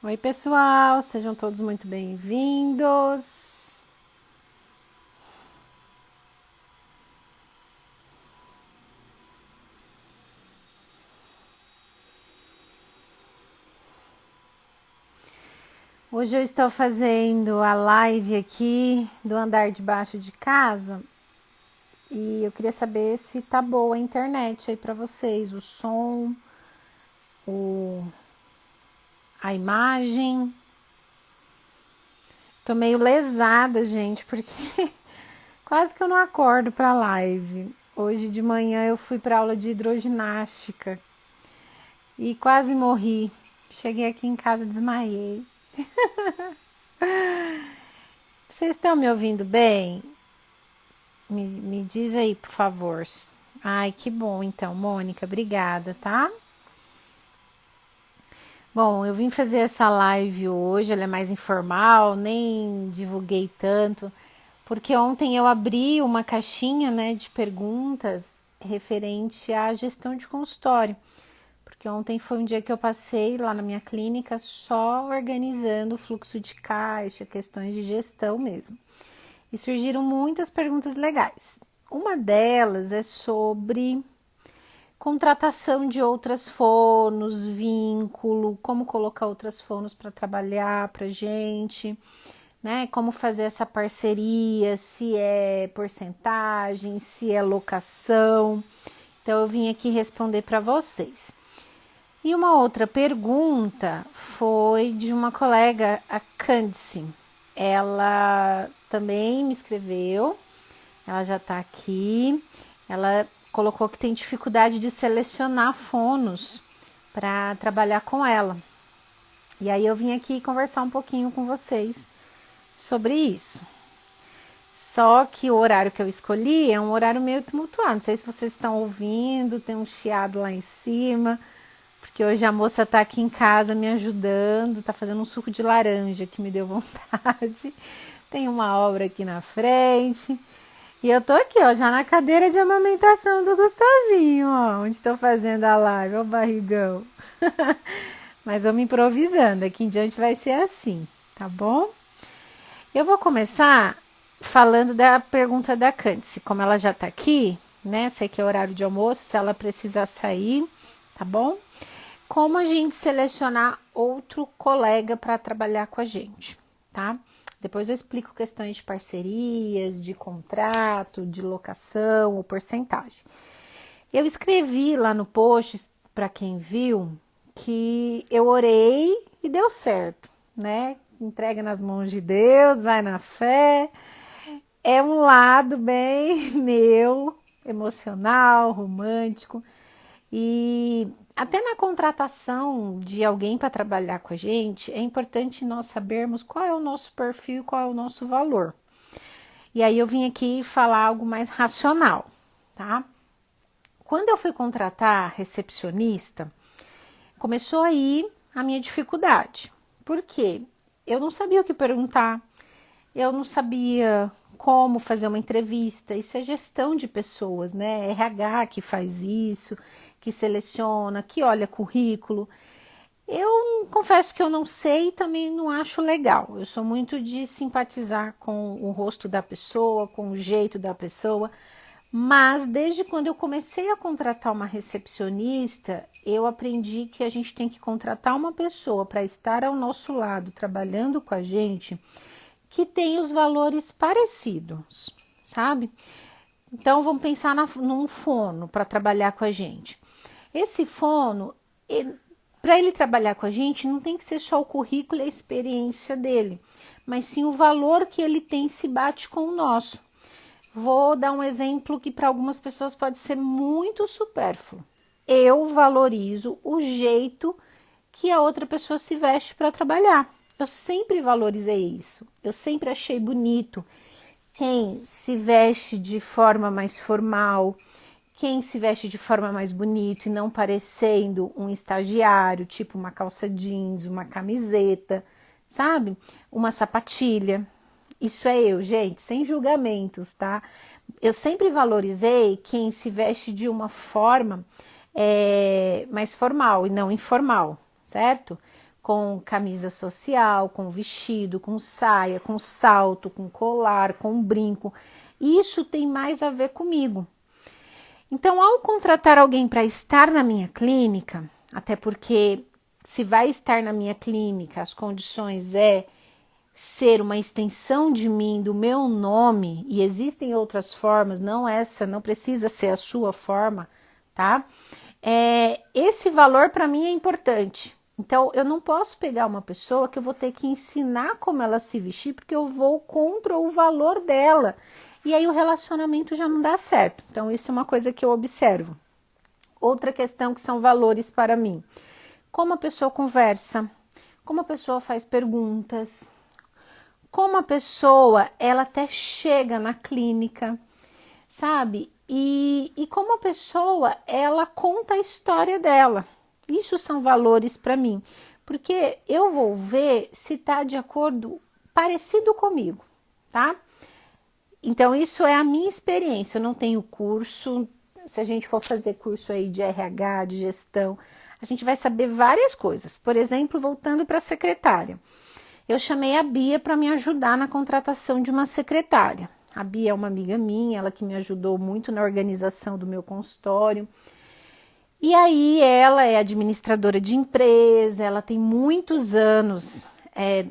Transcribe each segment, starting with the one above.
Oi, pessoal, sejam todos muito bem-vindos. Hoje eu estou fazendo a live aqui do andar de baixo de casa e eu queria saber se tá boa a internet aí para vocês, o som, o... a imagem. Tô meio lesada, gente, porque quase que eu não acordo para live. Hoje de manhã eu fui para aula de hidroginástica e quase morri. Cheguei aqui em casa e desmaiei. Vocês estão me ouvindo bem? Me diz aí, por favor. Ai, que bom então, Mônica, obrigada, tá? Bom, eu vim fazer essa live hoje, ela é mais informal, nem divulguei tanto, porque ontem eu abri uma caixinha, né, de perguntas referente à gestão de consultório, porque ontem foi um dia que eu passei lá na minha clínica só organizando o fluxo de caixa, questões de gestão mesmo. E surgiram muitas perguntas legais. Uma delas é sobre contratação de outras fonos, vínculo, como colocar outras fonos para trabalhar para gente, né? Como fazer essa parceria, se é porcentagem, se é locação. Então eu vim aqui responder para vocês. E uma outra pergunta foi de uma colega, a Candice. Ela também me escreveu, ela já está aqui. Ela colocou que tem dificuldade de selecionar fonos para trabalhar com ela. E aí eu vim aqui conversar um pouquinho com vocês sobre isso. Só que o horário que eu escolhi é um horário meio tumultuado. Não sei se vocês estão ouvindo, tem um chiado lá em cima, porque hoje a moça tá aqui em casa me ajudando, tá fazendo um suco de laranja que me deu vontade. Tem uma obra aqui na frente. E eu tô aqui, ó, já na cadeira de amamentação do Gustavinho, ó, onde tô fazendo a live, ó o barrigão. Mas vamos improvisando, aqui em diante vai ser assim, tá bom? Eu vou começar falando da pergunta da Candice, como ela já tá aqui, né, sei que é horário de almoço, se ela precisar sair, tá bom? Como a gente selecionar outro colega para trabalhar com a gente, tá? Depois eu explico questões de parcerias, de contrato, de locação ou porcentagem. Eu escrevi lá no post, para quem viu, que eu orei e deu certo, né? Entrega nas mãos de Deus, vai na fé. É um lado bem meu, emocional, romântico. E até na contratação de alguém para trabalhar com a gente, é importante nós sabermos qual é o nosso perfil, qual é o nosso valor. E aí eu vim aqui falar algo mais racional, tá? Quando eu fui contratar recepcionista, começou aí a minha dificuldade. Por quê? Eu não sabia o que perguntar, eu não sabia como fazer uma entrevista. Isso é gestão de pessoas, né? RH que faz isso, que seleciona, que olha currículo. Eu confesso que eu não sei e também não acho legal. Eu sou muito de simpatizar com o rosto da pessoa, com o jeito da pessoa. Mas desde quando eu comecei a contratar uma recepcionista, eu aprendi que a gente tem que contratar uma pessoa para estar ao nosso lado, trabalhando com a gente, que tem os valores parecidos, sabe? Então vamos pensar num fono para trabalhar com a gente. Esse fono, para ele trabalhar com a gente, não tem que ser só o currículo e a experiência dele, mas sim o valor que ele tem se bate com o nosso. Vou dar um exemplo que para algumas pessoas pode ser muito supérfluo. Eu valorizo o jeito que a outra pessoa se veste para trabalhar. Eu sempre valorizei isso. Eu sempre achei bonito quem se veste de forma mais formal, quem se veste de forma mais bonita e não parecendo um estagiário, tipo uma calça jeans, uma camiseta, sabe? Uma sapatilha. Isso é eu, gente, sem julgamentos, tá? Eu sempre valorizei quem se veste de uma forma mais formal e não informal, certo? com camisa social, com vestido, com saia, com salto, com colar, com brinco. Isso tem mais a ver comigo. Então, ao contratar alguém para estar na minha clínica, até porque se vai estar na minha clínica, as condições é ser uma extensão de mim, do meu nome, e existem outras formas, não essa, não precisa ser a sua forma, tá? Esse valor para mim é importante. Então, eu não posso pegar uma pessoa que eu vou ter que ensinar como ela se vestir, porque eu vou contra o valor dela. E aí o relacionamento já não dá certo. Então, isso é uma coisa que eu observo. Outra questão que são valores para mim. Como a pessoa conversa, como a pessoa faz perguntas, como a pessoa, ela até chega na clínica, sabe? E como a pessoa, ela conta a história dela. Isso são valores para mim, porque eu vou ver se está de acordo, parecido comigo, tá? Então, isso é a minha experiência. Eu não tenho curso. Se a gente for fazer curso aí de RH, de gestão, a gente vai saber várias coisas. Por exemplo, voltando para a secretária. Eu chamei a Bia para me ajudar na contratação de uma secretária. A Bia é uma amiga minha, ela que me ajudou muito na organização do meu consultório. E aí ela é administradora de empresa, ela tem muitos anos,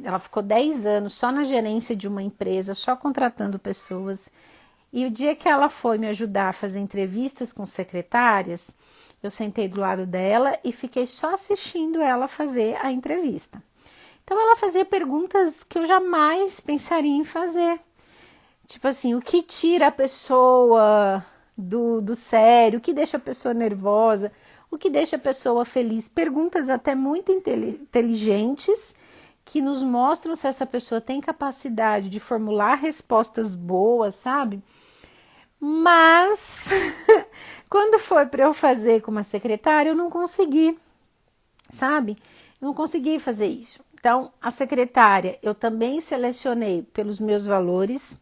ela ficou 10 anos só na gerência de uma empresa, só contratando pessoas. E o dia que ela foi me ajudar a fazer entrevistas com secretárias, eu sentei do lado dela e fiquei só assistindo ela fazer a entrevista. Então ela fazia perguntas que eu jamais pensaria em fazer. Tipo assim, o que tira a pessoa do sério, o que deixa a pessoa nervosa, o que deixa a pessoa feliz. Perguntas até muito inteligentes que nos mostram se essa pessoa tem capacidade de formular respostas boas, sabe? Mas quando foi para eu fazer com uma secretária, eu não consegui, sabe? Eu não consegui fazer isso. Então, a secretária eu também selecionei pelos meus valores,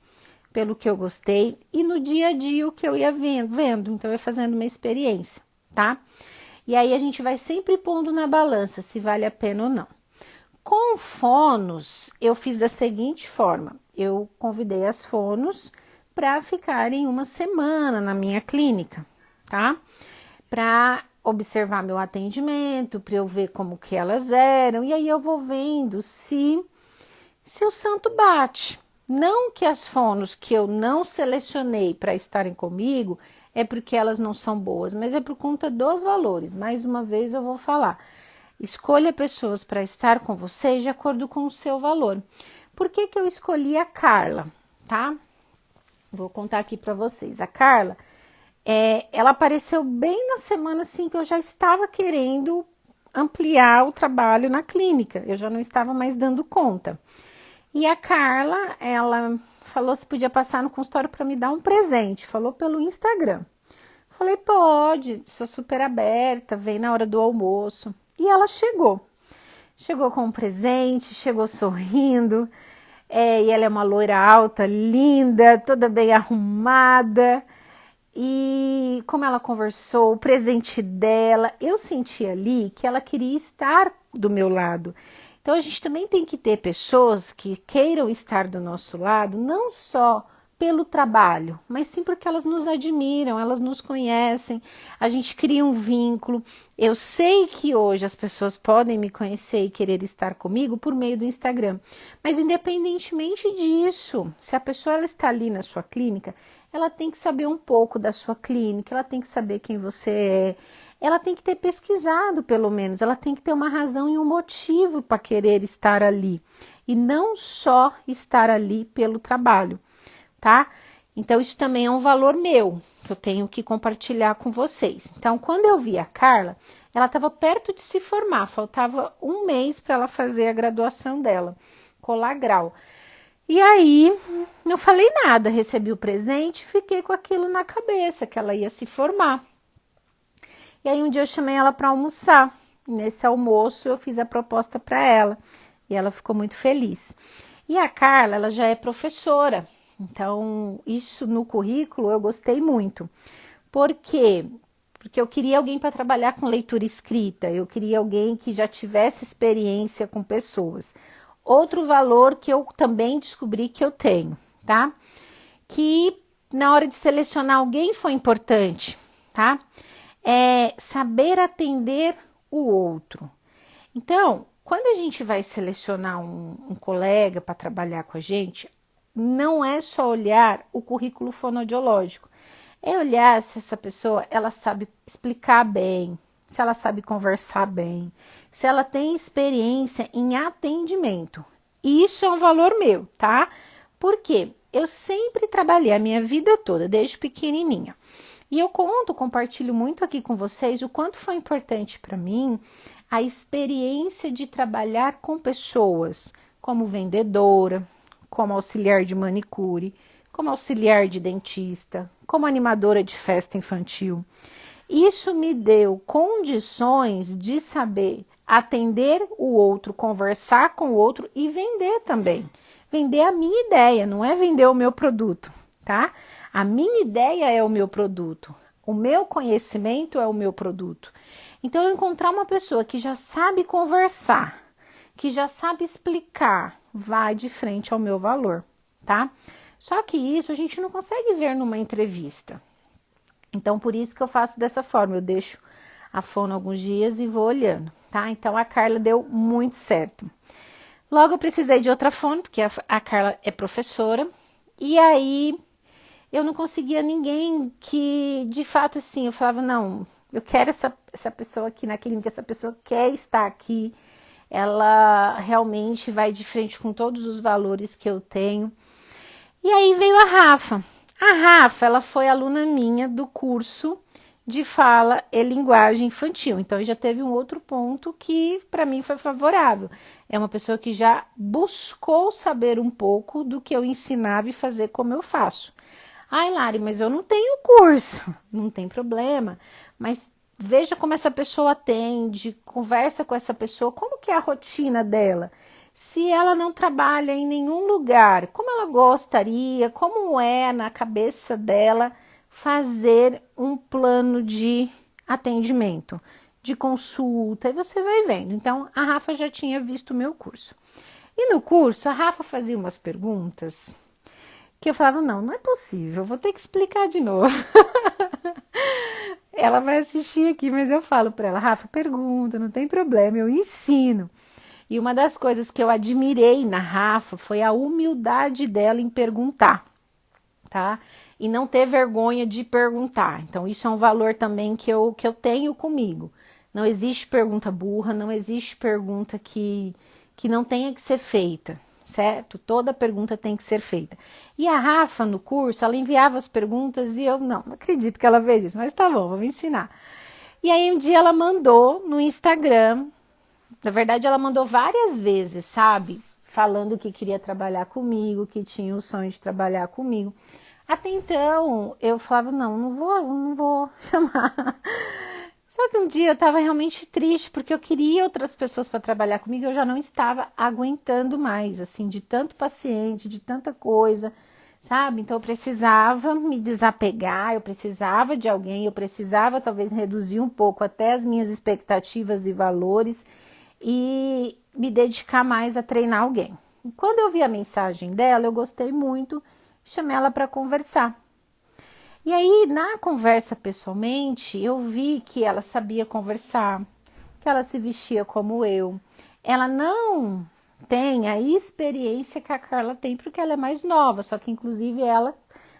pelo que eu gostei e no dia a dia o que eu ia vendo. Então, eu ia fazendo uma experiência, tá? E aí a gente vai sempre pondo na balança se vale a pena ou não. Com fonos, eu fiz da seguinte forma. Eu convidei as fonos para ficarem uma semana na minha clínica, tá? Para observar meu atendimento, para eu ver como que elas eram. E aí eu vou vendo se o santo bate. Não que as fonos que eu não selecionei para estarem comigo é porque elas não são boas, mas é por conta dos valores. Mais uma vez eu vou falar. Escolha pessoas para estar com você de acordo com o seu valor. Por que que eu escolhi a Carla, tá? Vou contar aqui para vocês. A Carla, ela apareceu bem na semana assim que eu já estava querendo ampliar o trabalho na clínica. Eu já não estava mais dando conta. E a Carla, ela falou se podia passar no consultório para me dar um presente. Falou pelo Instagram. Falei, pode, sou super aberta, vem na hora do almoço. E ela chegou. Chegou com um presente, chegou sorrindo. E ela é uma loira alta, linda, toda bem arrumada. E como ela conversou, o presente dela, eu senti ali que ela queria estar do meu lado. Então, a gente também tem que ter pessoas que queiram estar do nosso lado, não só pelo trabalho, mas sim porque elas nos admiram, elas nos conhecem, a gente cria um vínculo. Eu sei que hoje as pessoas podem me conhecer e querer estar comigo por meio do Instagram, mas independentemente disso, se a pessoa ela está ali na sua clínica, ela tem que saber um pouco da sua clínica, ela tem que saber quem você é, ela tem que ter pesquisado pelo menos, ela tem que ter uma razão e um motivo para querer estar ali, e não só estar ali pelo trabalho, tá? Então, isso também é um valor meu, que eu tenho que compartilhar com vocês. Então, quando eu vi a Carla, ela estava perto de se formar, faltava um mês para ela fazer a graduação dela, colar grau. E aí, não falei nada, recebi o presente, fiquei com aquilo na cabeça, que ela ia se formar. E aí, um dia eu chamei ela para almoçar. E nesse almoço, eu fiz a proposta para ela. E ela ficou muito feliz. E a Carla, ela já é professora. Então, isso no currículo eu gostei muito. Porque porque eu queria alguém para trabalhar com leitura escrita, eu queria alguém que já tivesse experiência com pessoas. Outro valor que eu também descobri que eu tenho, tá? Que na hora de selecionar alguém foi importante, tá? É saber atender o outro. Então, quando a gente vai selecionar um colega para trabalhar com a gente, não é só olhar o currículo fonoaudiológico, é olhar se essa pessoa ela sabe explicar bem, se ela sabe conversar bem, se ela tem experiência em atendimento. Isso é um valor meu, tá? Por quê? Eu sempre trabalhei a minha vida toda, desde pequenininha. E eu compartilho muito aqui com vocês o quanto foi importante para mim a experiência de trabalhar com pessoas, como vendedora, como auxiliar de manicure, como auxiliar de dentista, como animadora de festa infantil. Isso me deu condições de saber atender o outro, conversar com o outro e vender também. Vender a minha ideia, não é vender o meu produto, tá? A minha ideia é o meu produto, o meu conhecimento é o meu produto. Então, eu encontrar uma pessoa que já sabe conversar, que já sabe explicar, vai de frente ao meu valor, tá? Só que isso a gente não consegue ver numa entrevista. Então, por isso que eu faço dessa forma, eu deixo a fono alguns dias e vou olhando, tá? Então, a Carla deu muito certo. Logo, eu precisei de outra fono, porque a Carla é professora, e aí eu não conseguia ninguém que, de fato, assim, eu falava, não, eu quero essa pessoa aqui na clínica, essa pessoa quer estar aqui, ela realmente vai de frente com todos os valores que eu tenho. E aí veio a Rafa. A Rafa, ela foi aluna minha do curso de fala e linguagem infantil. Então, já teve um outro ponto que para mim foi favorável. É uma pessoa que já buscou saber um pouco do que eu ensinava e fazer como eu faço. Ai, Lari, mas eu não tenho curso. Não tem problema. Mas veja como essa pessoa atende, conversa com essa pessoa, como que é a rotina dela. Se ela não trabalha em nenhum lugar, como ela gostaria, como é na cabeça dela fazer um plano de atendimento, de consulta, e você vai vendo. Então, a Rafa já tinha visto o meu curso. E no curso, a Rafa fazia umas perguntas que eu falava, não é possível, eu vou ter que explicar de novo. Ela vai assistir aqui, mas eu falo para ela, Rafa, pergunta, não tem problema, eu ensino. E uma das coisas que eu admirei na Rafa foi a humildade dela em perguntar, tá? E não ter vergonha de perguntar. Então, isso é um valor também que eu tenho comigo. Não existe pergunta burra, não existe pergunta que não tenha que ser feita, certo? Toda pergunta tem que ser feita. E a Rafa, no curso, ela enviava as perguntas e eu não acredito que ela fez isso, mas tá bom, vou me ensinar. E aí, um dia ela mandou no Instagram. Na verdade, ela mandou várias vezes, sabe? Falando que queria trabalhar comigo, que tinha o sonho de trabalhar comigo. Até então, eu falava, não vou chamar. Só que um dia eu tava realmente triste, porque eu queria outras pessoas para trabalhar comigo, eu já não estava aguentando mais, assim, de tanto paciente, de tanta coisa, sabe? Então, eu precisava me desapegar, eu precisava de alguém, eu precisava talvez reduzir um pouco até as minhas expectativas e valores, e me dedicar mais a treinar alguém. E quando eu vi a mensagem dela, eu gostei muito, chamei ela para conversar. E aí, na conversa pessoalmente, eu vi que ela sabia conversar, que ela se vestia como eu. Ela não tem a experiência que a Carla tem, porque ela é mais nova, só que inclusive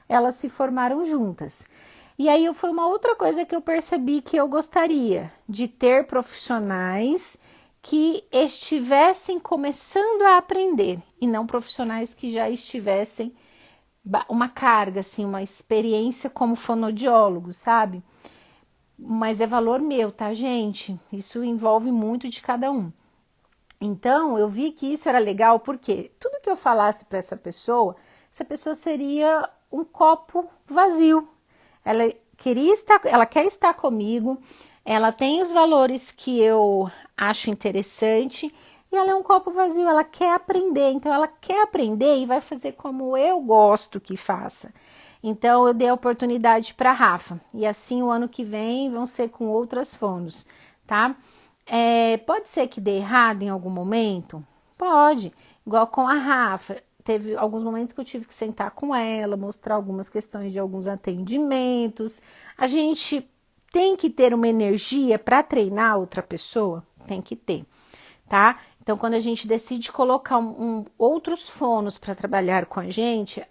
elas se formaram juntas. E aí foi uma outra coisa que eu percebi que eu gostaria de ter profissionais que estivessem começando a aprender e não profissionais que já estivessem uma carga, assim, uma experiência como fonoaudiólogo, sabe? Mas é valor meu, tá, gente? Isso envolve muito de cada um. Então, eu vi que isso era legal porque tudo que eu falasse para essa pessoa seria um copo vazio. Ela quer estar comigo, ela tem os valores que eu acho interessante e ela é um copo vazio, ela quer aprender, então ela quer aprender e vai fazer como eu gosto que faça. Então, eu dei a oportunidade para a Rafa. E assim, o ano que vem vão ser com outras fonos, tá? Pode ser que dê errado em algum momento? Pode. Igual com a Rafa. Teve alguns momentos que eu tive que sentar com ela, mostrar algumas questões de alguns atendimentos. A gente tem que ter uma energia para treinar outra pessoa? Tem que ter, tá? Então, quando a gente decide colocar outros fonos para trabalhar com a gente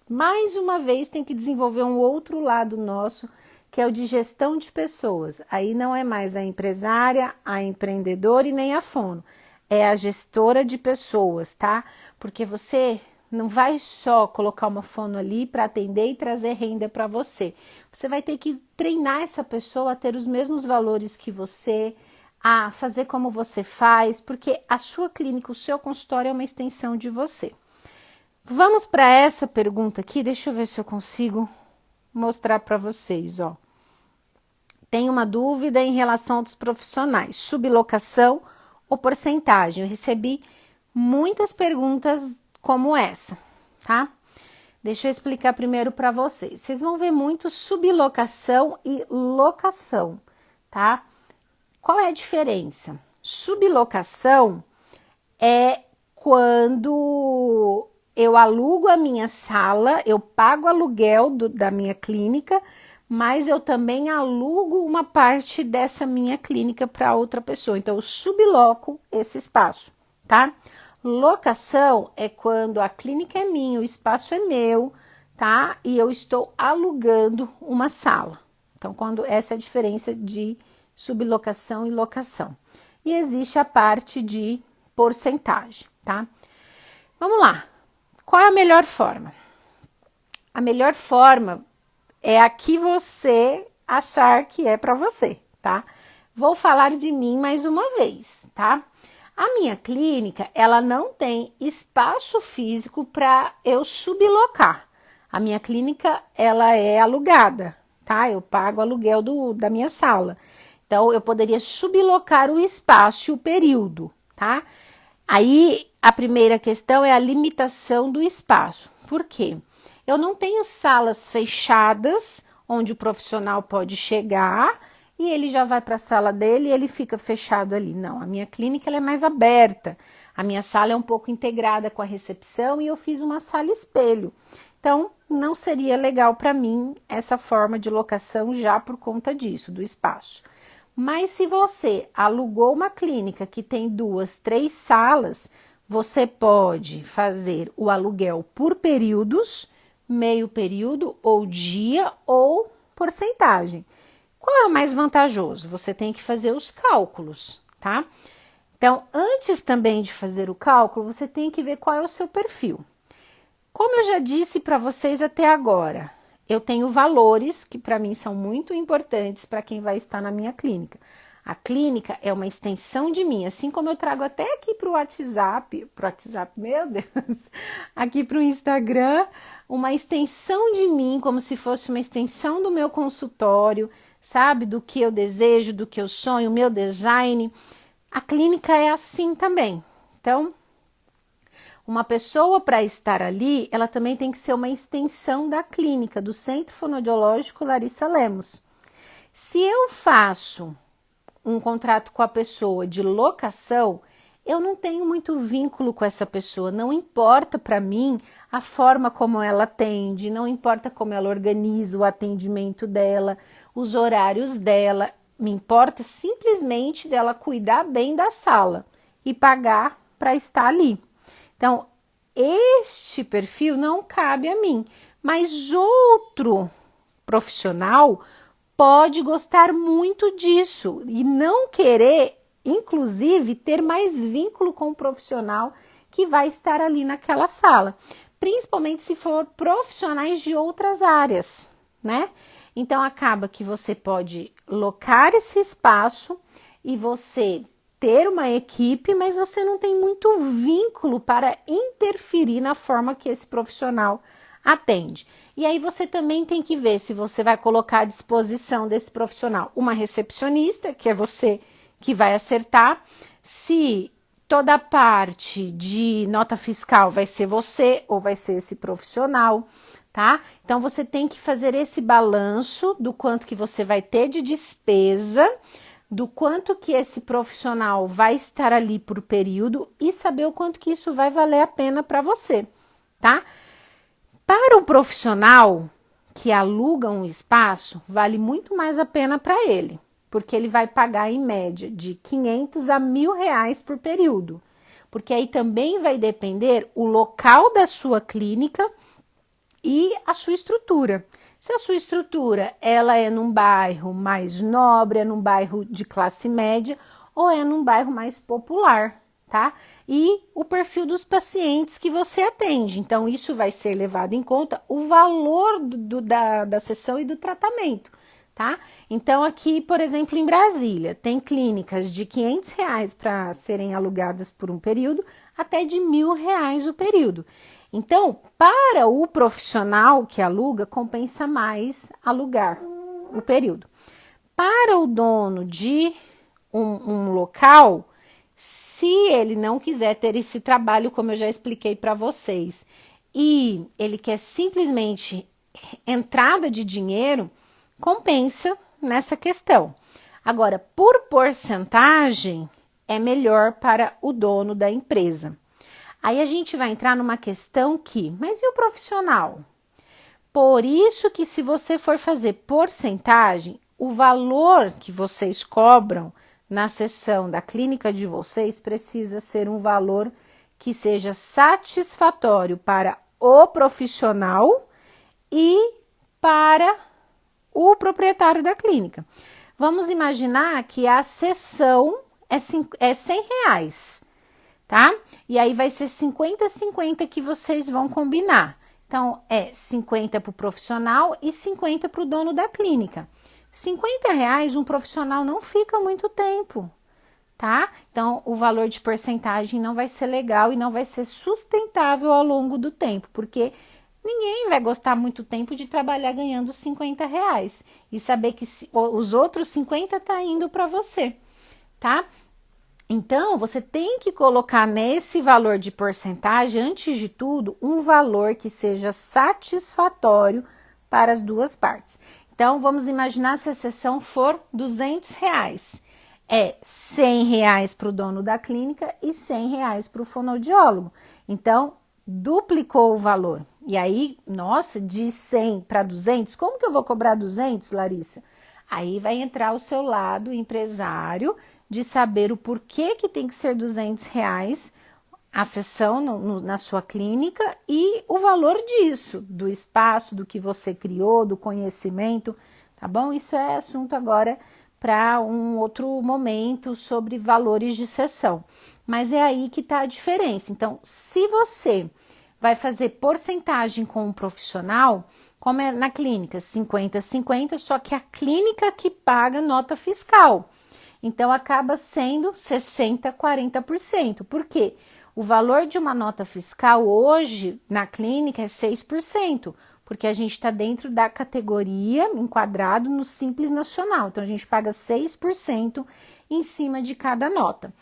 mais uma vez tem que desenvolver um outro lado nosso, que é o de gestão de pessoas. Aí não é mais a empresária, a empreendedora e nem a fono. É a gestora de pessoas, tá? Porque você não vai só colocar uma fono ali para atender e trazer renda para você. Você vai ter que treinar essa pessoa a ter os mesmos valores que você, a fazer como você faz, porque a sua clínica, o seu consultório é uma extensão de você. Vamos para essa pergunta aqui, deixa eu ver se eu consigo mostrar para vocês, ó. Tem uma dúvida em relação aos profissionais, sublocação ou porcentagem. Eu recebi muitas perguntas como essa, tá? Deixa eu explicar primeiro para vocês. Vocês vão ver muito sublocação e locação, tá? Qual é a diferença? Sublocação é quando eu alugo a minha sala, eu pago o aluguel da minha clínica, mas eu também alugo uma parte dessa minha clínica para outra pessoa. Então, eu subloco esse espaço, tá? Locação é quando a clínica é minha, o espaço é meu, tá? E eu estou alugando uma sala. Então, essa é a diferença de sublocação e locação. E existe a parte de porcentagem, tá? Vamos lá. Qual é a melhor forma? A melhor forma é a que você achar que é para você, tá? Vou falar de mim mais uma vez, tá? A minha clínica, ela não tem espaço físico para eu sublocar. A minha clínica, ela é alugada, tá? Eu pago o aluguel da minha sala. Então, eu poderia sublocar o espaço e o período, tá? Aí, a primeira questão é a limitação do espaço. Por quê? Eu não tenho salas fechadas, onde o profissional pode chegar e ele já vai para a sala dele e ele fica fechado ali. Não, a minha clínica ela é mais aberta. A minha sala é um pouco integrada com a recepção e eu fiz uma sala espelho. Então, não seria legal para mim essa forma de locação já por conta disso, do espaço. Mas se você alugou uma clínica que tem 2, 3 salas, você pode fazer o aluguel por períodos, meio período ou dia ou porcentagem. Qual é o mais vantajoso? Você tem que fazer os cálculos, tá? Então, antes também de fazer o cálculo, você tem que ver qual é o seu perfil. Como eu já disse para vocês até agora, eu tenho valores que para mim são muito importantes para quem vai estar na minha clínica. A clínica é uma extensão de mim, assim como eu trago até aqui para o WhatsApp, meu Deus, aqui para o Instagram, uma extensão de mim, como se fosse uma extensão do meu consultório, sabe? Do que eu desejo, do que eu sonho, o meu design. A clínica é assim também. Então, uma pessoa para estar ali, ela também tem que ser uma extensão da clínica, do Centro Fonoaudiológico Larissa Lemos. Se eu faço um contrato com a pessoa de locação, eu não tenho muito vínculo com essa pessoa, não importa para mim a forma como ela atende, não importa como ela organiza o atendimento dela, os horários dela, me importa simplesmente dela cuidar bem da sala e pagar para estar ali. Então, este perfil não cabe a mim, mas outro profissional pode gostar muito disso e não querer, inclusive, ter mais vínculo com o profissional que vai estar ali naquela sala, principalmente se for profissionais de outras áreas, né? Então, acaba que você pode locar esse espaço e você ter uma equipe, mas você não tem muito vínculo para interferir na forma que esse profissional atende. E aí você também tem que ver se você vai colocar à disposição desse profissional uma recepcionista, que é você que vai acertar, se toda a parte de nota fiscal vai ser você ou vai ser esse profissional, tá? Então, você tem que fazer esse balanço do quanto que você vai ter de despesa, do quanto que esse profissional vai estar ali por período e saber o quanto que isso vai valer a pena para você, tá? Para o profissional que aluga um espaço, vale muito mais a pena para ele, porque ele vai pagar em média de 500 a R$ 1.000 por período, porque aí também vai depender o local da sua clínica e a sua estrutura. Se a sua estrutura ela é num bairro mais nobre, é num bairro de classe média ou é num bairro mais popular, tá? E o perfil dos pacientes que você atende. Então, isso vai ser levado em conta o valor da sessão e do tratamento, tá? Então, aqui, por exemplo, em Brasília, tem clínicas de R$ 500 para serem alugadas por um período, até de R$ 1.000 o período. Então, para o profissional que aluga, compensa mais alugar o período. Para o dono de um local, se ele não quiser ter esse trabalho, como eu já expliquei para vocês, e ele quer simplesmente entrada de dinheiro, compensa nessa questão. Agora, por porcentagem, é melhor para o dono da empresa. Aí a gente vai entrar numa questão que, mas e o profissional? Por isso que se você for fazer porcentagem, o valor que vocês cobram na sessão da clínica de vocês precisa ser um valor que seja satisfatório para o profissional e para o proprietário da clínica. Vamos imaginar que a sessão é R$ 100, tá? E aí vai ser 50-50 que vocês vão combinar. Então, é 50 para o profissional e 50 para o dono da clínica. R$ 50 um profissional não fica muito tempo, tá? Então, o valor de porcentagem não vai ser legal e não vai ser sustentável ao longo do tempo, porque ninguém vai gostar muito tempo de trabalhar ganhando R$ 50 e saber que os outros 50 tá indo para você, tá? Então, você tem que colocar nesse valor de porcentagem, antes de tudo, um valor que seja satisfatório para as duas partes. Então, vamos imaginar se a sessão for R$ 200. É R$ 100 para o dono da clínica e R$ 100 para o fonoaudiólogo. Então, duplicou o valor. E aí, nossa, de 100 para 200, como que eu vou cobrar 200, Larissa? Aí vai entrar o seu lado empresário, de saber o porquê que tem que ser R$ 200 a sessão na sua clínica e o valor disso, do espaço, do que você criou, do conhecimento, tá bom? Isso é assunto agora para um outro momento sobre valores de sessão. Mas é aí que está a diferença. Então, se você vai fazer porcentagem com um profissional, como é na clínica, 50-50, só que a clínica que paga nota fiscal. Então, acaba sendo 60-40%. Por quê? O valor de uma nota fiscal hoje na clínica é 6%, porque a gente está dentro da categoria enquadrado no Simples Nacional. Então, a gente paga 6% em cima de cada nota.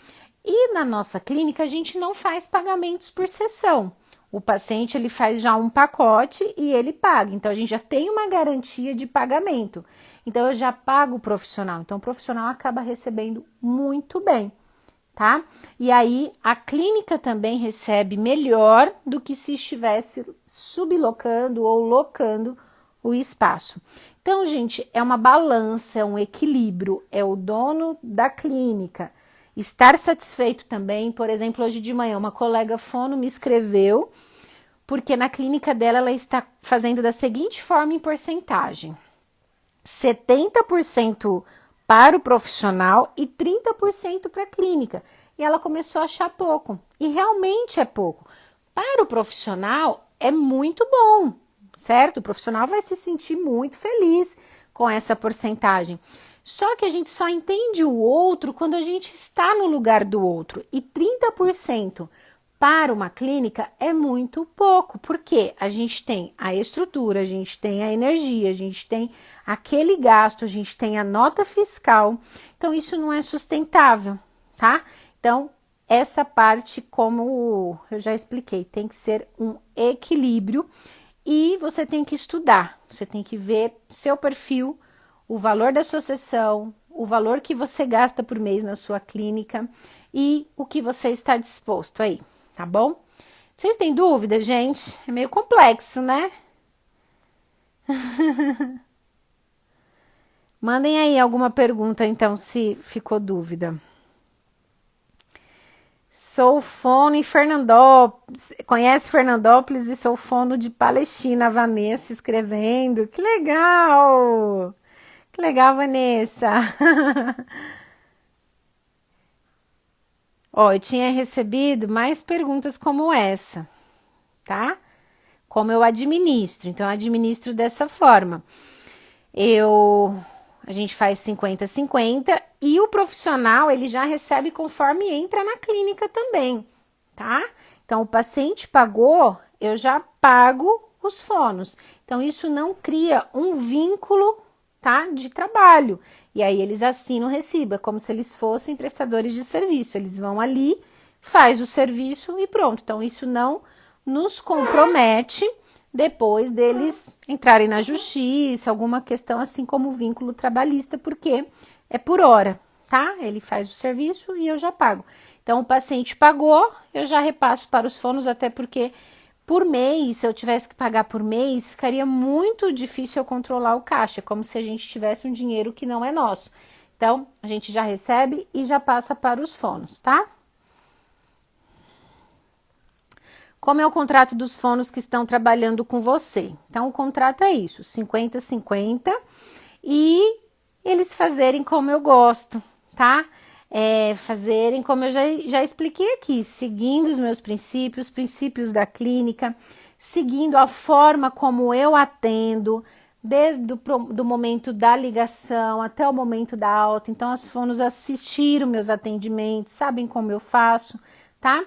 E na nossa clínica, a gente não faz pagamentos por sessão. O paciente ele faz já um pacote e ele paga. Então, a gente já tem uma garantia de pagamento. Então, eu já pago o profissional. Então, o profissional acaba recebendo muito bem, tá? E aí, a clínica também recebe melhor do que se estivesse sublocando ou locando o espaço. Então, gente, é uma balança, é um equilíbrio, é o dono da clínica estar satisfeito também. Por exemplo, hoje de manhã, uma colega fono me escreveu, porque na clínica dela, ela está fazendo da seguinte forma em porcentagem: 70% para o profissional e 30% para a clínica. E ela começou a achar pouco. E realmente é pouco. Para o profissional é muito bom, certo? O profissional vai se sentir muito feliz com essa porcentagem. Só que a gente só entende o outro quando a gente está no lugar do outro. E 30% para uma clínica é muito pouco, porque a gente tem a estrutura, a gente tem a energia, a gente tem aquele gasto, a gente tem a nota fiscal, então isso não é sustentável, tá? Então, essa parte, como eu já expliquei, tem que ser um equilíbrio e você tem que estudar, você tem que ver seu perfil, o valor da sua sessão, o valor que você gasta por mês na sua clínica e o que você está disposto aí, tá bom? Vocês têm dúvida, gente? É meio complexo, né? Mandem aí alguma pergunta, então, se ficou dúvida. Sou fono em Fernandópolis. Conhece Fernandópolis e sou fono de Palestina, Vanessa escrevendo. Que legal! Que legal, Vanessa. Ó, eu tinha recebido mais perguntas como essa, tá? Como eu administro. Então, eu administro dessa forma. A gente faz 50-50 e o profissional, ele já recebe conforme entra na clínica também, tá? Então, o paciente pagou, eu já pago os fonos. Então, isso não cria um vínculo, tá? De trabalho. E aí, eles assinam o recibo, é como se eles fossem prestadores de serviço. Eles vão ali, faz o serviço e pronto. Então, isso não nos compromete depois deles entrarem na justiça, alguma questão assim como vínculo trabalhista, porque é por hora, tá? Ele faz o serviço e eu já pago. Então, o paciente pagou, eu já repasso para os fonos, até porque por mês, se eu tivesse que pagar por mês, ficaria muito difícil eu controlar o caixa, como se a gente tivesse um dinheiro que não é nosso. Então, a gente já recebe e já passa para os fonos, tá? Como é o contrato dos fonos que estão trabalhando com você? Então, o contrato é isso, 50-50 e eles fazerem como eu gosto, tá? Fazerem como eu já expliquei aqui, seguindo os meus princípios, princípios da clínica, seguindo a forma como eu atendo, desde do momento da ligação até o momento da alta. Então, as fonos assistiram meus atendimentos, sabem como eu faço, tá?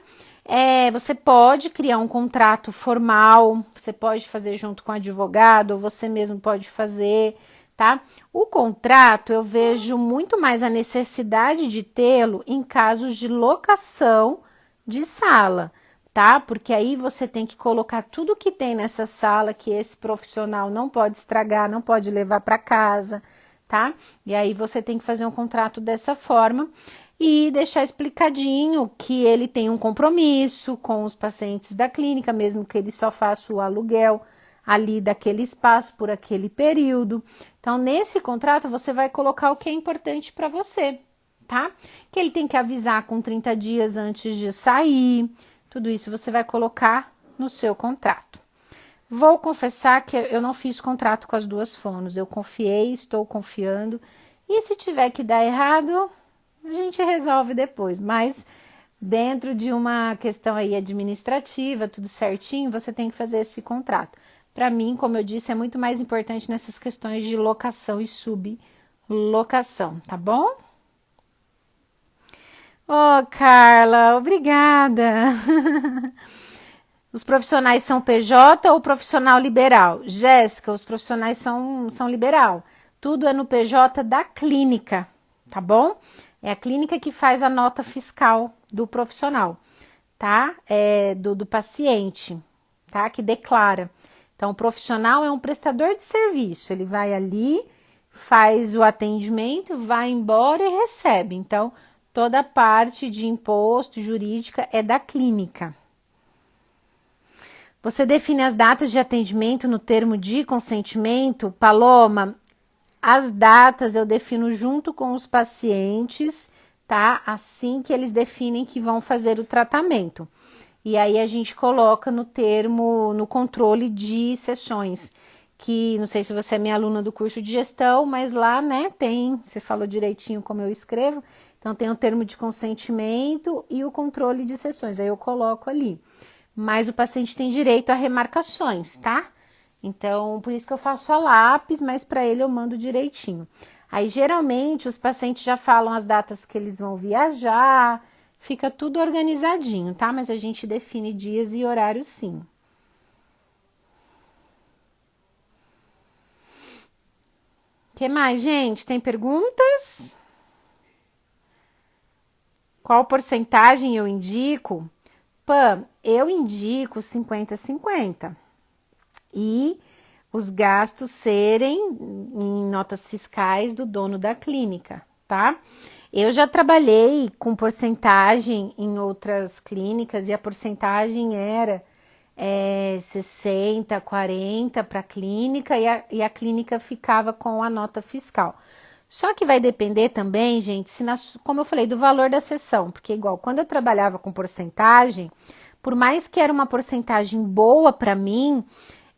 Você pode criar um contrato formal, você pode fazer junto com o advogado, ou você mesmo pode fazer, tá? O contrato eu vejo muito mais a necessidade de tê-lo em casos de locação de sala, tá? Porque aí você tem que colocar tudo que tem nessa sala que esse profissional não pode estragar, não pode levar para casa, tá? E aí você tem que fazer um contrato dessa forma e deixar explicadinho que ele tem um compromisso com os pacientes da clínica, mesmo que ele só faça o aluguel ali daquele espaço por aquele período. Então, nesse contrato, você vai colocar o que é importante para você, tá? Que ele tem que avisar com 30 dias antes de sair, tudo isso você vai colocar no seu contrato. Vou confessar que eu não fiz contrato com as duas fonos, eu confiei, estou confiando, e se tiver que dar errado, a gente resolve depois, mas dentro de uma questão aí administrativa, tudo certinho, você tem que fazer esse contrato. Para mim, como eu disse, é muito mais importante nessas questões de locação e sublocação, tá bom? Ô, Carla, obrigada. Os profissionais são PJ ou profissional liberal? Jéssica, os profissionais são liberal. Tudo é no PJ da clínica, tá bom? É a clínica que faz a nota fiscal do profissional, tá? Do paciente, tá? Que declara. Então, o profissional é um prestador de serviço. Ele vai ali, faz o atendimento, vai embora e recebe. Então, toda a parte de imposto jurídica é da clínica. Você define as datas de atendimento no termo de consentimento? Paloma, as datas eu defino junto com os pacientes, tá? Assim que eles definem que vão fazer o tratamento. E aí a gente coloca no termo, no controle de sessões, que não sei se você é minha aluna do curso de gestão, mas lá, né, você falou direitinho como eu escrevo, então tem o termo de consentimento e o controle de sessões, aí eu coloco ali. Mas o paciente tem direito a remarcações, tá? Então, por isso que eu faço a lápis, mas para ele eu mando direitinho. Aí, geralmente, os pacientes já falam as datas que eles vão viajar, fica tudo organizadinho, tá? Mas a gente define dias e horários, sim. O que mais, gente? Tem perguntas? Qual porcentagem eu indico? Pam, eu indico 50-50. e os gastos serem em notas fiscais do dono da clínica, tá? Eu já trabalhei com porcentagem em outras clínicas e a porcentagem era 60, 40 para a clínica e a clínica ficava com a nota fiscal. Só que vai depender também, gente, como eu falei, do valor da sessão, porque igual quando eu trabalhava com porcentagem, por mais que era uma porcentagem boa para mim,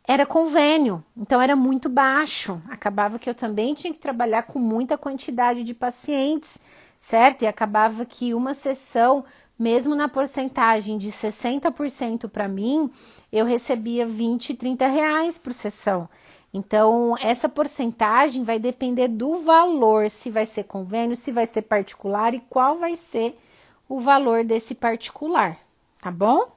era convênio, então era muito baixo. Acabava que eu também tinha que trabalhar com muita quantidade de pacientes, certo? E acabava que uma sessão, mesmo na porcentagem de 60% para mim, eu recebia 20, 30 reais por sessão. Então, essa porcentagem vai depender do valor, se vai ser convênio, se vai ser particular e qual vai ser o valor desse particular, tá bom?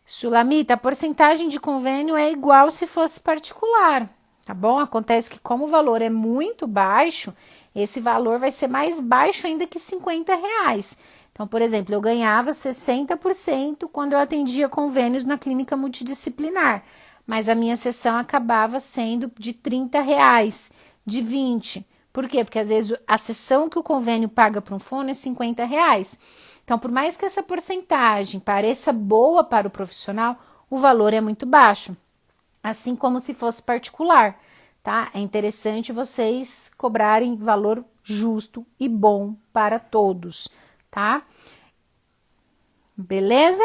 Sulamita, a porcentagem de convênio é igual se fosse particular, tá bom? Acontece que como o valor é muito baixo, esse valor vai ser mais baixo ainda que 50 reais. Então, por exemplo, eu ganhava 60% quando eu atendia convênios na clínica multidisciplinar, mas a minha sessão acabava sendo de 30 reais, de 20. Por quê? Porque às vezes a sessão que o convênio paga para um fono é 50 reais. Então, por mais que essa porcentagem pareça boa para o profissional, o valor é muito baixo, assim como se fosse particular, tá? É interessante vocês cobrarem valor justo e bom para todos, tá? Beleza?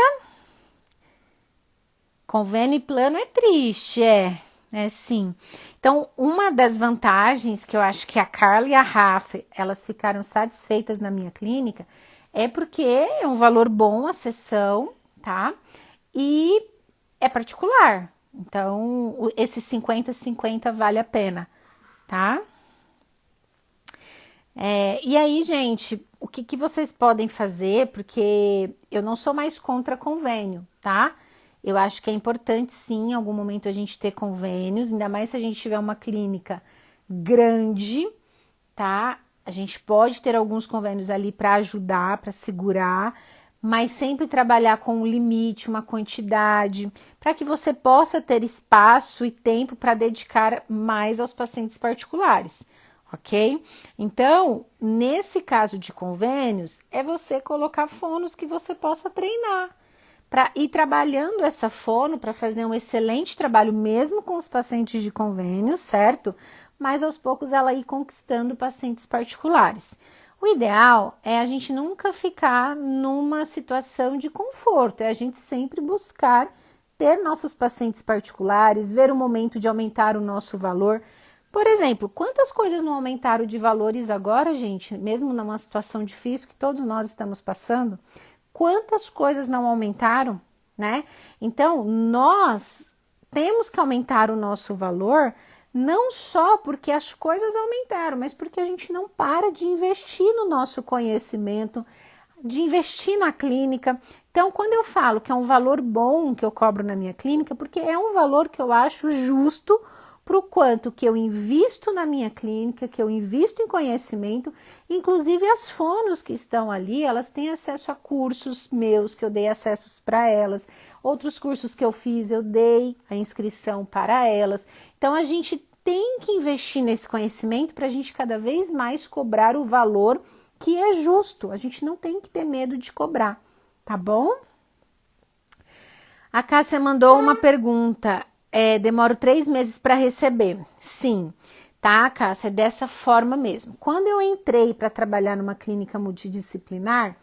Convênio e plano é triste, é sim. Então, uma das vantagens que eu acho que a Carla e a Rafa, elas ficaram satisfeitas na minha clínica, é porque é um valor bom a sessão, tá? E é particular. Então, esse 50-50 vale a pena, tá? E aí, gente, o que vocês podem fazer? Porque eu não sou mais contra convênio, tá? Eu acho que é importante, sim, em algum momento a gente ter convênios, ainda mais se a gente tiver uma clínica grande, tá? A gente pode ter alguns convênios ali para ajudar, para segurar, mas sempre trabalhar com um limite, uma quantidade, para que você possa ter espaço e tempo para dedicar mais aos pacientes particulares, ok? Então, nesse caso de convênios, é você colocar fonos que você possa treinar, para ir trabalhando essa fono para fazer um excelente trabalho mesmo com os pacientes de convênio, certo? Mas aos poucos ela ir conquistando pacientes particulares. O ideal é a gente nunca ficar numa situação de conforto, é a gente sempre buscar ter nossos pacientes particulares, ver o momento de aumentar o nosso valor. Por exemplo, quantas coisas não aumentaram de valores agora, gente, mesmo numa situação difícil que todos nós estamos passando? Quantas coisas não aumentaram, né? Então, nós temos que aumentar o nosso valor, não só porque as coisas aumentaram, mas porque a gente não para de investir no nosso conhecimento, de investir na clínica. Então, quando eu falo que é um valor bom que eu cobro na minha clínica, porque é um valor que eu acho justo para o quanto que eu invisto na minha clínica, que eu invisto em conhecimento, inclusive as fonos que estão ali, elas têm acesso a cursos meus, que eu dei acessos para elas, outros cursos que eu fiz, eu dei a inscrição para elas. Então, a gente tem que investir nesse conhecimento para a gente cada vez mais cobrar o valor que é justo, a gente não tem que ter medo de cobrar, tá bom? A Cássia mandou uma pergunta. Demoro 3 meses para receber. Sim, tá, Cássia? É dessa forma mesmo. Quando eu entrei para trabalhar numa clínica multidisciplinar,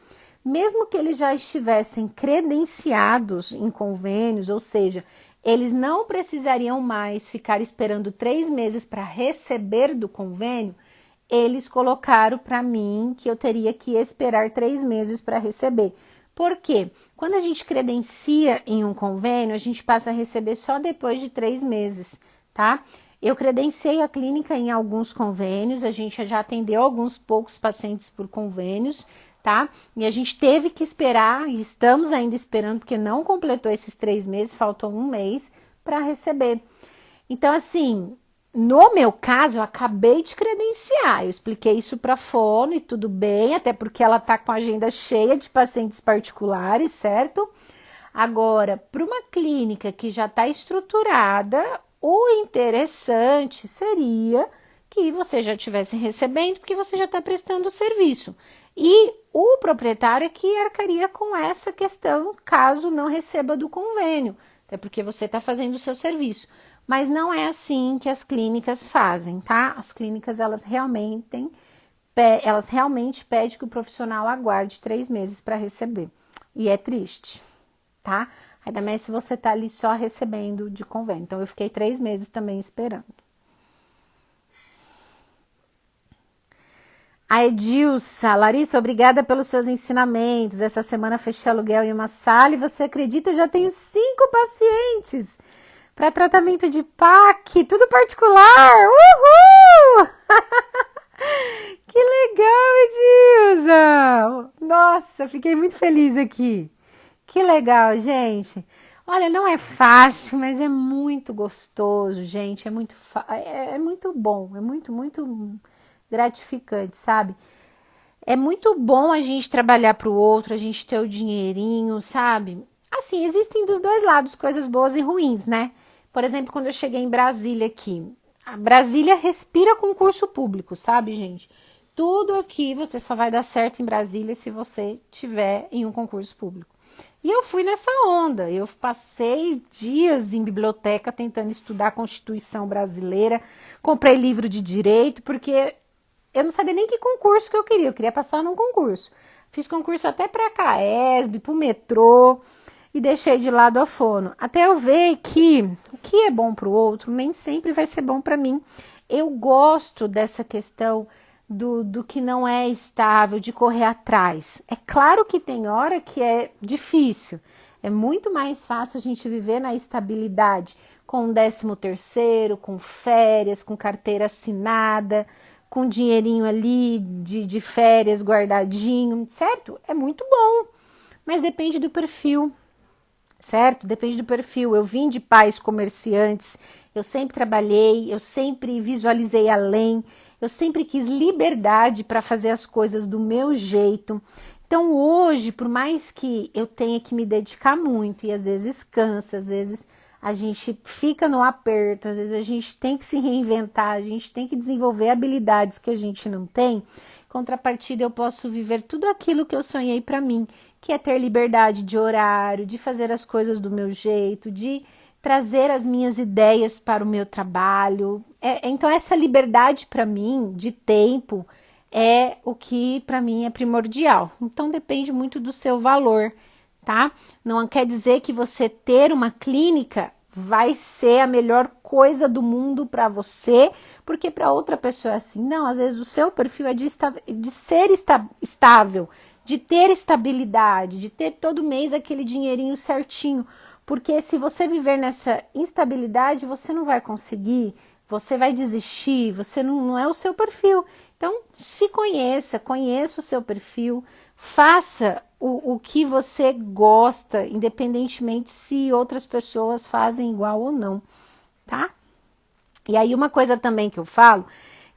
mesmo que eles já estivessem credenciados em convênios, ou seja, eles não precisariam mais ficar esperando 3 meses para receber do convênio, eles colocaram para mim que eu teria que esperar 3 meses para receber. Por quê? Quando a gente credencia em um convênio, a gente passa a receber só depois de 3 meses, tá? Eu credenciei a clínica em alguns convênios, a gente já atendeu alguns poucos pacientes por convênios, tá? E a gente teve que esperar, e estamos ainda esperando, porque não completou esses 3 meses, faltou 1 mês para receber. Então, assim, No meu caso, eu acabei de credenciar, eu expliquei isso para a fono e tudo bem, até porque ela está com a agenda cheia de pacientes particulares, certo? Agora, para uma clínica que já está estruturada, o interessante seria que você já estivesse recebendo, porque você já está prestando o serviço. E o proprietário é que arcaria com essa questão, caso não receba do convênio, até porque você está fazendo o seu serviço. Mas não é assim que as clínicas fazem, tá? As clínicas, elas realmente pedem que o profissional aguarde 3 meses para receber. E é triste, tá? Ainda mais se você tá ali só recebendo de convênio. Então, eu fiquei 3 meses também esperando. A Edilsa, Larissa, obrigada pelos seus ensinamentos. Essa semana fechei aluguel em uma sala e você acredita, eu já tenho 5 pacientes para tratamento de PAC, tudo particular. Uhul! Que legal, Edilza! Nossa, fiquei muito feliz aqui. Que legal, gente. Olha, não é fácil, mas é muito gostoso, gente. É muito bom, é muito gratificante, sabe? É muito bom a gente trabalhar para o outro, a gente ter o dinheirinho, sabe? Assim, existem dos dois lados coisas boas e ruins, né? Por exemplo, quando eu cheguei em Brasília aqui, a Brasília respira concurso público, sabe, gente? Tudo aqui você só vai dar certo em Brasília se você tiver em um concurso público. E eu fui nessa onda. Eu passei dias em biblioteca tentando estudar a Constituição brasileira, comprei livro de direito, porque eu não sabia nem que concurso que eu queria passar num concurso. Fiz concurso até para a CAESB, para o metrô e deixei de lado a fono. Até eu ver que o que é bom para o outro nem sempre vai ser bom para mim. Eu gosto dessa questão do que não é estável, de correr atrás. É claro que tem hora que é difícil. É muito mais fácil a gente viver na estabilidade, com 13º, com férias, com carteira assinada, com dinheirinho ali de férias guardadinho, certo? É muito bom, mas depende do perfil, certo? Depende do perfil. Eu vim de pais comerciantes, eu sempre trabalhei, eu sempre visualizei além, eu sempre quis liberdade para fazer as coisas do meu jeito. Então hoje, por mais que eu tenha que me dedicar muito e às vezes cansa, às vezes a gente fica no aperto, às vezes a gente tem que se reinventar, a gente tem que desenvolver habilidades que a gente não tem. Em contrapartida, eu posso viver tudo aquilo que eu sonhei para mim, que é ter liberdade de horário, de fazer as coisas do meu jeito, de trazer as minhas ideias para o meu trabalho. Então, essa liberdade para mim, de tempo, é o que para mim é primordial. Então, depende muito do seu valor, tá? Não quer dizer que você ter uma clínica vai ser a melhor coisa do mundo para você, porque para outra pessoa é assim. Não, às vezes o seu perfil é de ser estável, de ter estabilidade, de ter todo mês aquele dinheirinho certinho. Porque se você viver nessa instabilidade, você não vai conseguir, você vai desistir, você não é o seu perfil. Então, se conheça o seu perfil, faça o que você gosta, independentemente se outras pessoas fazem igual ou não, tá? E aí uma coisa também que eu falo,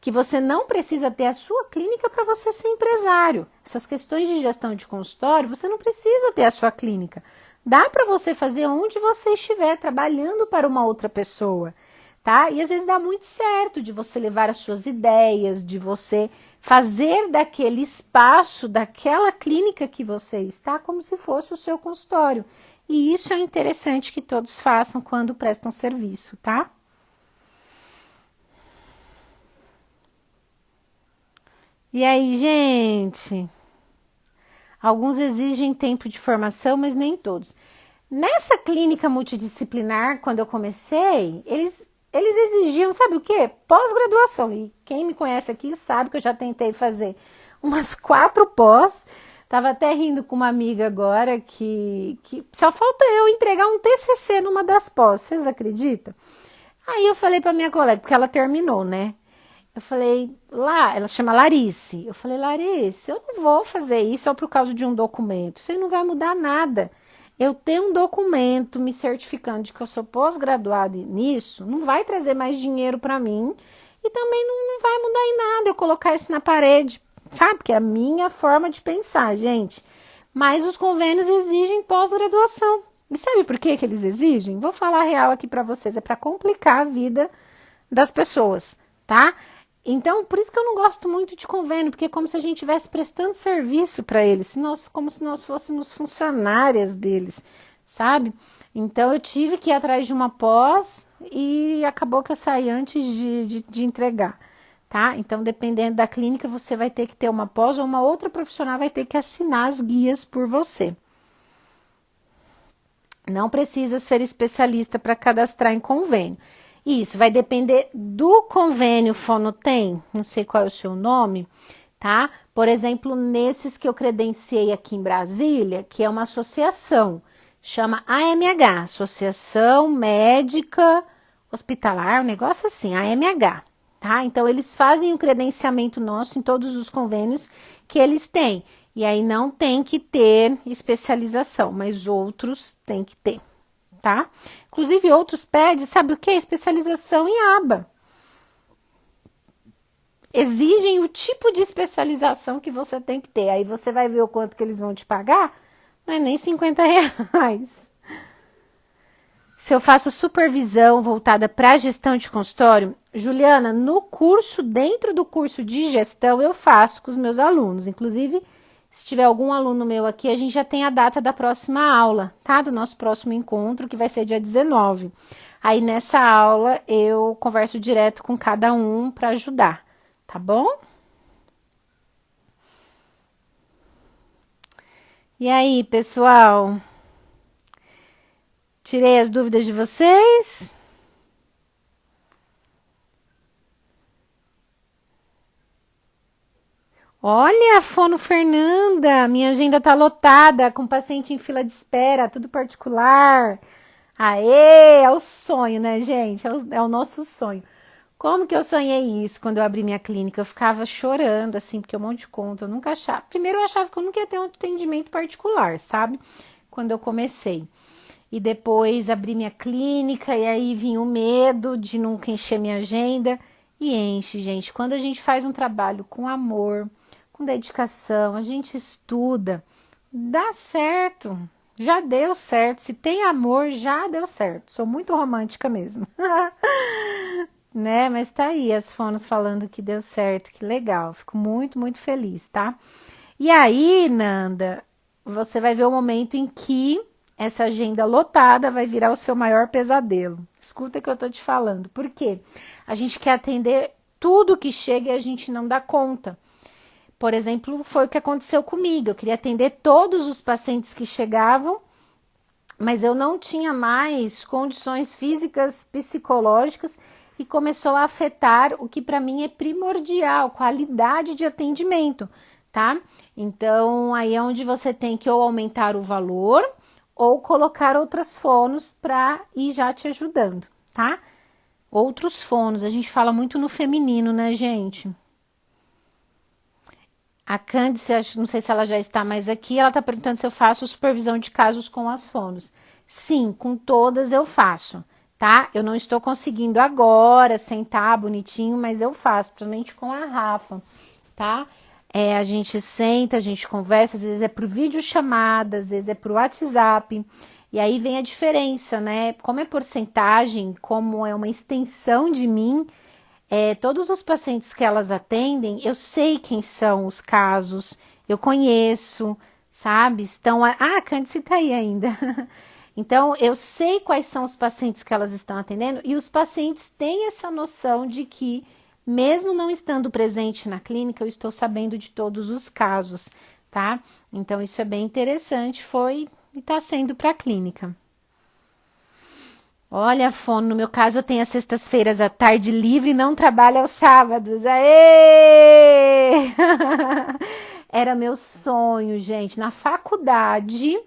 que você não precisa ter a sua clínica para você ser empresário. Essas questões de gestão de consultório, você não precisa ter a sua clínica. Dá para você fazer onde você estiver, trabalhando para uma outra pessoa, tá? E às vezes dá muito certo de você levar as suas ideias, de você fazer daquele espaço, daquela clínica que você está, como se fosse o seu consultório. E isso é interessante que todos façam quando prestam serviço, tá? E aí, gente? Alguns exigem tempo de formação, mas nem todos. Nessa clínica multidisciplinar, quando eu comecei, eles exigiam, sabe o quê? Pós-graduação. E quem me conhece aqui sabe que eu já tentei fazer umas 4 pós. Tava até rindo com uma amiga agora que só falta eu entregar um TCC numa das pós. Vocês acreditam? Aí eu falei para minha colega, porque ela terminou, né? Eu falei, lá, ela chama Larice. Eu falei, Larice, eu não vou fazer isso só por causa de um documento. Isso aí não vai mudar nada. Eu ter um documento me certificando de que eu sou pós-graduada nisso não vai trazer mais dinheiro para mim e também não vai mudar em nada eu colocar isso na parede, sabe? Que é a minha forma de pensar, gente. Mas os convênios exigem pós-graduação. E sabe por que que eles exigem? Vou falar a real aqui para vocês, é para complicar a vida das pessoas, tá? Então, por isso que eu não gosto muito de convênio, porque é como se a gente estivesse prestando serviço para eles, como se nós fôssemos funcionárias deles, sabe? Então, eu tive que ir atrás de uma pós e acabou que eu saí antes de entregar, tá? Então, dependendo da clínica, você vai ter que ter uma pós ou uma outra profissional vai ter que assinar as guias por você. Não precisa ser especialista para cadastrar em convênio. Isso vai depender do convênio Fonotem, não sei qual é o seu nome, tá? Por exemplo, nesses que eu credenciei aqui em Brasília, que é uma associação, chama AMH, Associação Médica Hospitalar, um negócio assim, AMH, tá? Então, eles fazem o credenciamento nosso em todos os convênios que eles têm. E aí não tem que ter especialização, mas outros tem que ter, tá? Inclusive outros pedem, sabe o que? Especialização em aba. Exigem o tipo de especialização que você tem que ter. Aí você vai ver o quanto que eles vão te pagar, não é nem R$ 50. Se eu faço supervisão voltada para gestão de consultório, Juliana, no curso, dentro do curso de gestão, eu faço com os meus alunos. Inclusive, se tiver algum aluno meu aqui, a gente já tem a data da próxima aula, tá? Do nosso próximo encontro, que vai ser dia 19. Aí nessa aula eu converso direto com cada um para ajudar, tá bom? E aí, pessoal? Tirei as dúvidas de vocês? Olha, Fono Fernanda, minha agenda tá lotada, com paciente em fila de espera, tudo particular. Aê, é o sonho, né, gente? É o nosso sonho. Como que eu sonhei isso quando eu abri minha clínica? Eu ficava chorando, assim, porque um monte de conta. Eu nunca achava. Primeiro, eu achava que eu nunca ia ter um atendimento particular, sabe? Quando eu comecei. E depois abri minha clínica, e aí vinha o medo de nunca encher minha agenda. E enche, gente. Quando a gente faz um trabalho com amor, com dedicação, a gente estuda, dá certo. Já deu certo. Se tem amor, já deu certo. Sou muito romântica mesmo. Né? Mas tá aí as fonos falando que deu certo, que legal. Fico muito, muito feliz, tá? E aí, Nanda, você vai ver o momento em que essa agenda lotada vai virar o seu maior pesadelo. Escuta o que eu tô te falando. Por quê? A gente quer atender tudo que chega e a gente não dá conta. Por exemplo, foi o que aconteceu comigo. Eu queria atender todos os pacientes que chegavam, mas eu não tinha mais condições físicas, psicológicas e começou a afetar o que para mim é primordial, qualidade de atendimento, tá? Então, aí é onde você tem que ou aumentar o valor ou colocar outras fonos para ir já te ajudando, tá? Outros fonos, a gente fala muito no feminino, né, gente? A Cândice, não sei se ela já está mais aqui, ela está perguntando se eu faço supervisão de casos com as fonos. Sim, com todas eu faço, tá? Eu não estou conseguindo agora sentar bonitinho, mas eu faço, principalmente com a Rafa, tá? A gente senta, a gente conversa, às vezes é por videochamada, às vezes é por WhatsApp, e aí vem a diferença, né? Como é porcentagem, como é uma extensão de mim, todos os pacientes que elas atendem, eu sei quem são os casos, eu conheço, sabe? A Cândice tá aí ainda. Então, eu sei quais são os pacientes que elas estão atendendo e os pacientes têm essa noção de que, mesmo não estando presente na clínica, eu estou sabendo de todos os casos, tá? Então, isso é bem interessante, foi e tá sendo para a clínica. Olha, Fono, no meu caso eu tenho as sextas-feiras à tarde livre e não trabalho aos sábados. Aê! Era meu sonho, gente. Na faculdade,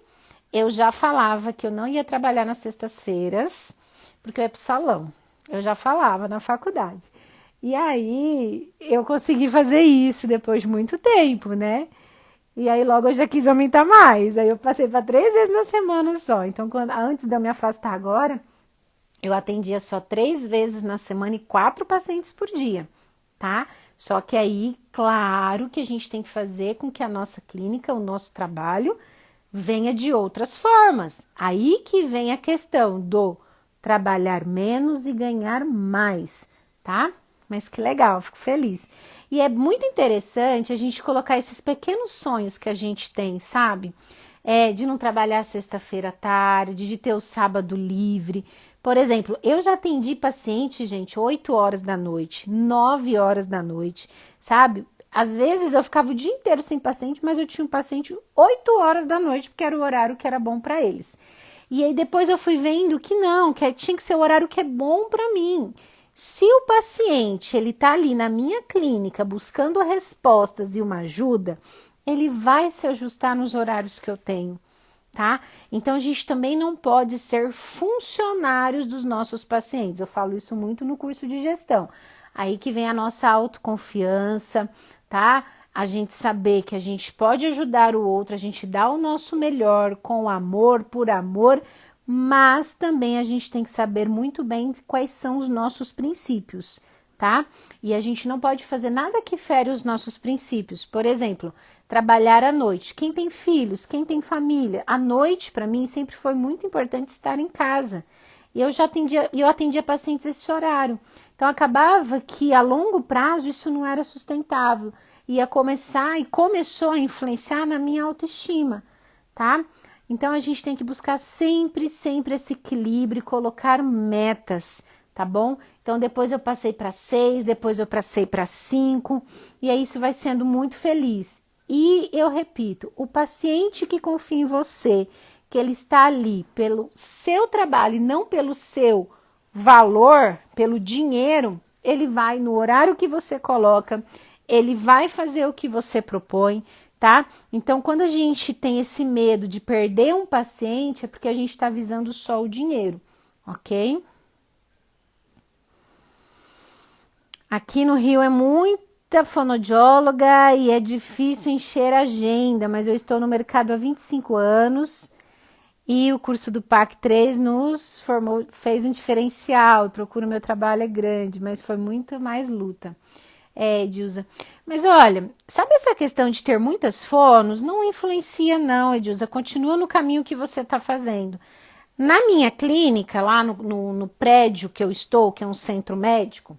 eu já falava que eu não ia trabalhar nas sextas-feiras, porque eu ia pro salão. Eu já falava na faculdade. E aí, eu consegui fazer isso depois de muito tempo, né? E aí logo eu já quis aumentar mais. Aí eu passei para 3 vezes na semana só. Então, antes de eu me afastar agora, eu atendia só 3 vezes na semana e 4 pacientes por dia, tá? Só que aí, claro que a gente tem que fazer com que a nossa clínica, o nosso trabalho, venha de outras formas. Aí que vem a questão do trabalhar menos e ganhar mais, tá? Mas que legal, fico feliz. E é muito interessante a gente colocar esses pequenos sonhos que a gente tem, sabe? De não trabalhar sexta-feira à tarde, de ter o sábado livre. Por exemplo, eu já atendi paciente, gente, 8 horas da noite, 9 horas da noite, sabe? Às vezes eu ficava o dia inteiro sem paciente, mas eu tinha um paciente 8 horas da noite, porque era o horário que era bom para eles. E aí depois eu fui vendo que não, que tinha que ser o horário que é bom para mim. Se o paciente ele tá ali na minha clínica buscando respostas e uma ajuda, ele vai se ajustar nos horários que eu tenho, tá? Então a gente também não pode ser funcionários dos nossos pacientes. Eu falo isso muito no curso de gestão. Aí que vem a nossa autoconfiança, tá? A gente saber que a gente pode ajudar o outro, a gente dá o nosso melhor com amor, por amor, mas também a gente tem que saber muito bem quais são os nossos princípios, tá? E a gente não pode fazer nada que fere os nossos princípios. Por exemplo, trabalhar à noite. Quem tem filhos, quem tem família, à noite para mim sempre foi muito importante estar em casa. E eu atendia pacientes esse horário. Então acabava que a longo prazo isso não era sustentável. Ia começar e começou a influenciar na minha autoestima, tá? Então a gente tem que buscar sempre, sempre esse equilíbrio e colocar metas, tá bom? Então depois eu passei para 6, depois eu passei para 5, e aí isso vai sendo muito feliz. E eu repito, o paciente que confia em você, que ele está ali pelo seu trabalho e não pelo seu valor, pelo dinheiro, ele vai no horário que você coloca, ele vai fazer o que você propõe, tá? Então, quando a gente tem esse medo de perder um paciente, é porque a gente está visando só o dinheiro, ok? Aqui no Rio é muita fonoaudióloga e é difícil encher a agenda, mas eu estou no mercado há 25 anos e o curso do PAC 3 nos formou, fez um diferencial e procuro meu trabalho é grande, mas foi muito mais luta. Edilza. Mas olha, sabe essa questão de ter muitas fonos? Não influencia não, Edilza. Continua no caminho que você está fazendo. Na minha clínica, lá no prédio que eu estou, que é um centro médico,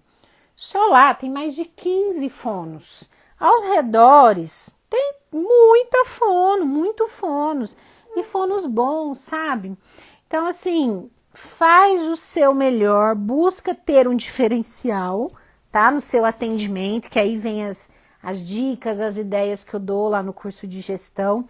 só lá tem mais de 15 fonos. Aos redores tem muita fono, muito fonos. E fonos bons, sabe? Então, assim, faz o seu melhor, busca ter um diferencial, tá? No seu atendimento, que aí vem as dicas, as ideias que eu dou lá no curso de gestão,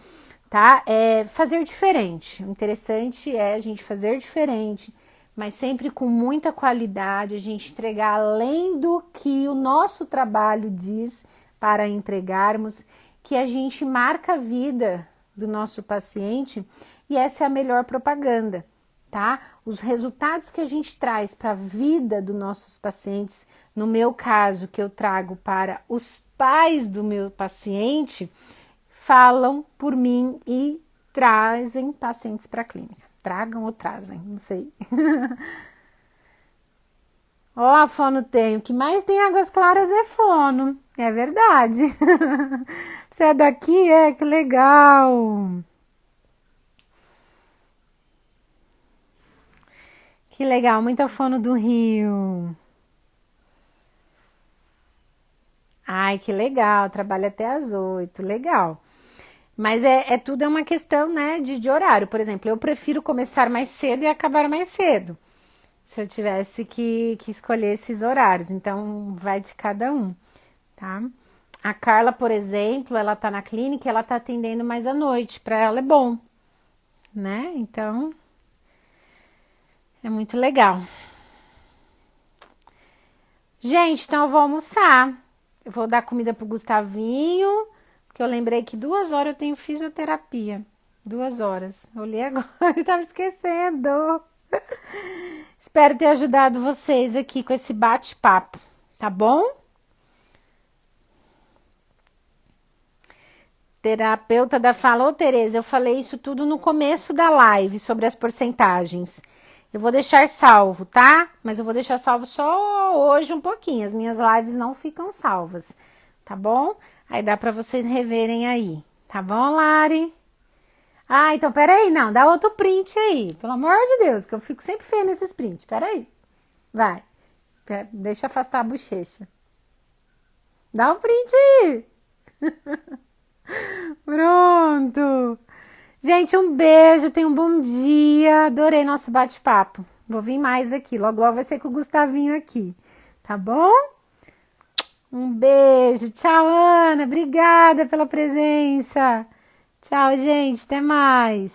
tá? Fazer diferente. O interessante é a gente fazer diferente, mas sempre com muita qualidade, a gente entregar além do que o nosso trabalho diz para entregarmos, que a gente marca a vida do nosso paciente e essa é a melhor propaganda, tá? Os resultados que a gente traz para a vida dos nossos pacientes, no meu caso, que eu trago para os pais do meu paciente, falam por mim e trazem pacientes para a clínica. Tragam ou trazem, não sei. Ó, fono tem. O que mais tem águas claras é fono. É verdade. Você é daqui? Que legal. Que legal, muita fono do Rio. Ai, que legal, trabalha até às 8, legal. Mas tudo é uma questão, né, de horário. Por exemplo, eu prefiro começar mais cedo e acabar mais cedo. Se eu tivesse que escolher esses horários. Então, vai de cada um, tá? A Carla, por exemplo, ela tá na clínica e ela tá atendendo mais à noite. Para ela é bom, né? Então, é muito legal. Gente, então eu vou almoçar. Eu vou dar comida pro Gustavinho, porque eu lembrei que 2 horas eu tenho fisioterapia. 2 horas. Olhei agora e tava esquecendo. Espero ter ajudado vocês aqui com esse bate-papo, tá bom? Terapeuta da fala, ô Tereza, eu falei isso tudo no começo da live sobre as porcentagens. Eu vou deixar salvo, tá? Mas eu vou deixar salvo só hoje um pouquinho. As minhas lives não ficam salvas, tá bom? Aí dá pra vocês reverem aí, tá bom, Lari? Ah, então peraí, não, dá outro print aí. Pelo amor de Deus, que eu fico sempre feia nesses prints. Peraí. Vai. Deixa eu afastar a bochecha. Dá um print aí. Pronto. Gente, um beijo, tenha um bom dia. Adorei nosso bate-papo. Vou vir mais aqui. Logo, logo vai ser com o Gustavinho aqui. Tá bom? Um beijo. Tchau, Ana. Obrigada pela presença. Tchau, gente. Até mais.